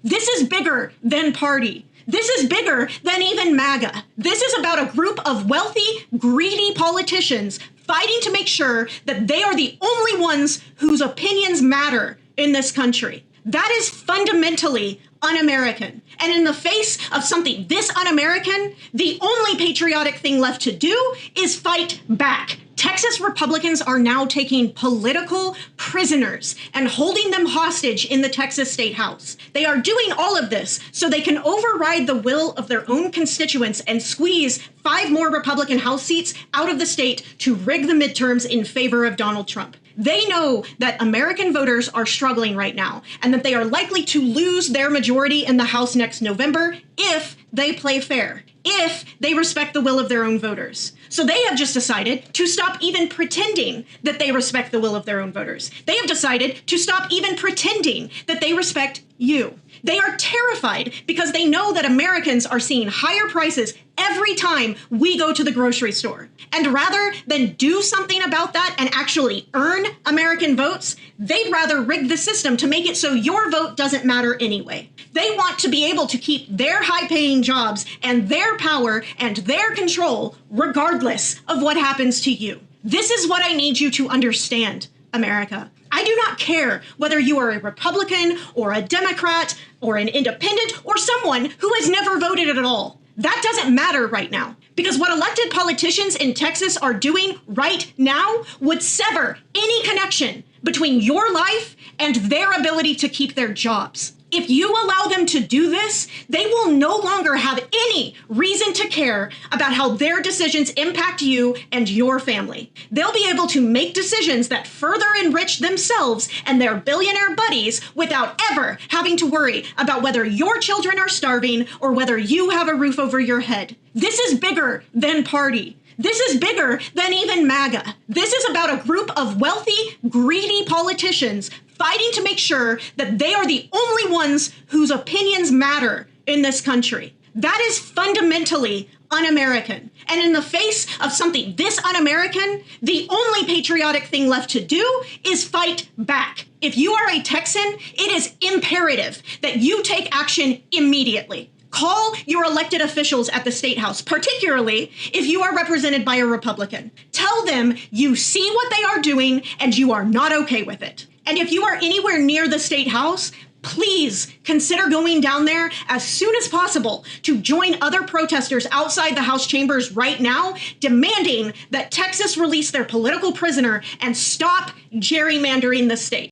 This is bigger than party. This is bigger than even MAGA. This is about a group of wealthy, greedy politicians fighting to make sure that they are the only ones whose opinions matter in this country. That is fundamentally un-American. And in the face of something this un-American, the only patriotic thing left to do is fight back. Texas Republicans are now taking political prisoners and holding them hostage in the Texas State House. They are doing all of this so they can override the will of their own constituents and squeeze 5 more Republican House seats out of the state to rig the midterms in favor of Donald Trump. They know that American voters are struggling right now and that they are likely to lose their majority in the House next November if they play fair, if they respect the will of their own voters. So they have just decided to stop even pretending that they respect the will of their own voters. They have decided to stop even pretending that they respect you. They are terrified because they know that Americans are seeing higher prices every time we go to the grocery store. And rather than do something about that and actually earn American votes, they'd rather rig the system to make it so your vote doesn't matter anyway. They want to be able to keep their high-paying jobs and their power and their control regardless of what happens to you. This is what I need you to understand, America. I do not care whether you are a Republican or a Democrat or an independent or someone who has never voted at all. That doesn't matter right now, because what elected politicians in Texas are doing right now would sever any connection between your life and their ability to keep their jobs. If you allow them to do this, they will no longer have any reason to care about how their decisions impact you and your family. They'll be able to make decisions that further enrich themselves and their billionaire buddies without ever having to worry about whether your children are starving or whether you have a roof over your head. This is bigger than party. This is bigger than even MAGA. This is about a group of wealthy, greedy politicians fighting to make sure that they are the only ones whose opinions matter in this country. That is fundamentally un-American. And in the face of something this un-American, the only patriotic thing left to do is fight back. If you are a Texan, it is imperative that you take action immediately. Call your elected officials at the State House, particularly if you are represented by a Republican. Tell them you see what they are doing and you are not okay with it. And if you are anywhere near the State House, please consider going down there as soon as possible to join other protesters outside the House chambers right now, demanding that Texas release their political prisoner and stop gerrymandering the state.